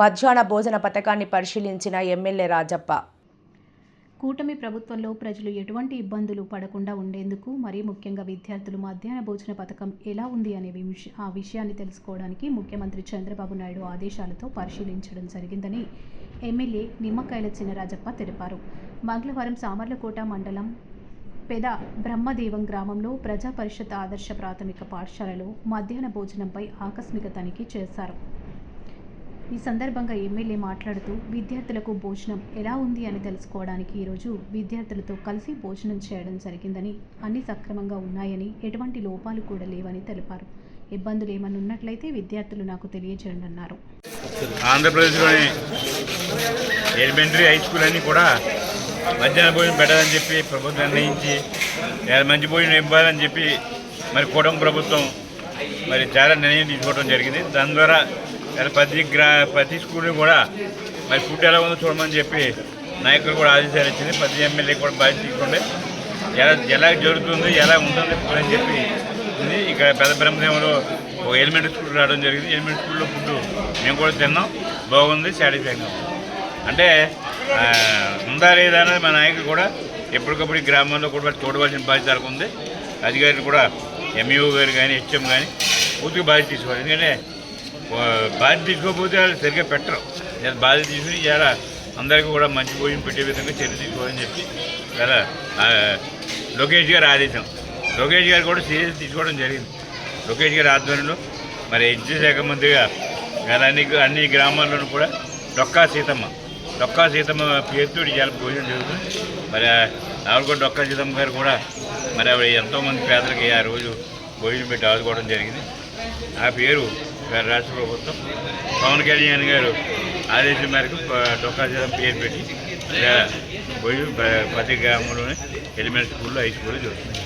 మధ్యాహ్న భోజన పథకాన్ని పరిశీలించిన ఎమ్మెల్యే రాజప్ప. కూటమి ప్రభుత్వంలో ప్రజలు ఎటువంటి ఇబ్బందులు పడకుండా ఉండేందుకు, మరీ ముఖ్యంగా విద్యార్థులు మధ్యాహ్న భోజన పథకం ఎలా ఉంది అనే ఆ విషయాన్ని తెలుసుకోవడానికి ముఖ్యమంత్రి చంద్రబాబు నాయుడు ఆదేశాలతో పరిశీలించడం జరిగిందని ఎమ్మెల్యే నిమ్మకాయల చినరాజప్ప తెలిపారు. మంగళవారం సామర్లకోట మండలం పెద బ్రహ్మదేవం గ్రామంలో ప్రజా పరిషత్ ఆదర్శ ప్రాథమిక పాఠశాలలో మధ్యాహ్న భోజనంపై ఆకస్మిక తనిఖీ చేశారు. ఈ సందర్భంగా ఎమ్మెల్యే మాట్లాడుతూ విద్యార్థులకు భోజనం ఎలా ఉంది అని తెలుసుకోవడానికి ఈరోజు విద్యార్థులతో కలిసి భోజనం చేయడం జరిగిందని, అన్ని సక్రమంగా ఉన్నాయని, ఎటువంటి లోపాలు కూడా లేవని తెలిపారు. ఇబ్బందులు ఏమన్నా ఉన్నట్లయితే విద్యార్థులు నాకు తెలియజేయండి అన్నారు. ఆంధ్రప్రదేశ్లోని ఎలిమెంటరీ హై స్కూల్ అన్నీ కూడా మధ్యాహ్న భోజనం పెట్టాలని చెప్పి ప్రభుత్వం నిర్ణయించి మంచి భోజనం ఇవ్వాలని చెప్పి మరి కూటమి ప్రభుత్వం మరి చాలా నిర్ణయం తీసుకోవడం జరిగింది. దాని ద్వారా ప్రతి స్కూల్ని కూడా మరి ఫుడ్ ఎలా ఉందో చూడమని చెప్పి నాయకులు కూడా ఆదేశాలు ఇచ్చింది. ప్రతి ఎమ్మెల్యే కూడా బాధ్యత తీసుకుంటే ఎలా జరుగుతుంది, ఎలా ఉంటుంది అని చెప్పి ఉంది. ఇక్కడ పెద్ద బ్రహ్మదేవంలో ఒక ఎలిమెంటరీ స్కూల్ రావడం జరిగింది. ఎలిమెంటరీ స్కూల్లో ఫుడ్ మేము కూడా తిన్నాం, బాగుంది, సాటిస్ఫైగా ఉంది. అంటే ఉందా లేదా అనేది మా నాయకులు కూడా ఎప్పటికప్పుడు ఈ గ్రామంలో కూడా చూడవలసిన బాధ్యత ఉంది. అధికారులు కూడా ఎంఈఓ గారు కానీ హెచ్ఎం కానీ పూర్తిగా బాధ్యత తీసుకోవాలి. ఎందుకంటే బాధ్యత తీసుకోకపోతే వాళ్ళు సరిగ్గా పెట్టరు. బాధ్యత తీసుకుని చాలా అందరికీ కూడా మంచి భోజనం పెట్టే విధంగా చర్య తీసుకోవాలని చెప్పి చాలా లోకేష్ గారి ఆదేశం. లోకేష్ గారు కూడా సీరియస్ తీసుకోవడం జరిగింది. లోకేష్ గారి ఆధ్వర్యంలో మరి విద్యాశాఖ మంత్రిగా అన్ని గ్రామాల్లోనూ కూడా డొక్కా సీతమ్మ పేరుతో చాలా భోజనం జరుగుతుంది. మరి ఆవిడ కూడా డొక్కా సీతమ్మ గారు కూడా మరి ఆవిడ ఎంతోమంది పేదలకి ఆ రోజు భోజనం పెట్టి ఆదుకోవడం జరిగింది. ఆ పేరు రాష్ట్ర ప్రభుత్వం పవన్ కళ్యాణ్ గారు ఆదేశం మేరకు డొక్కా సీతమ్మ పేరు పెట్టి భోజనం ప్రతి గ్రామంలోనే ఎలిమెంటరీ స్కూల్లో హై స్కూల్లో జరుగుతుంది.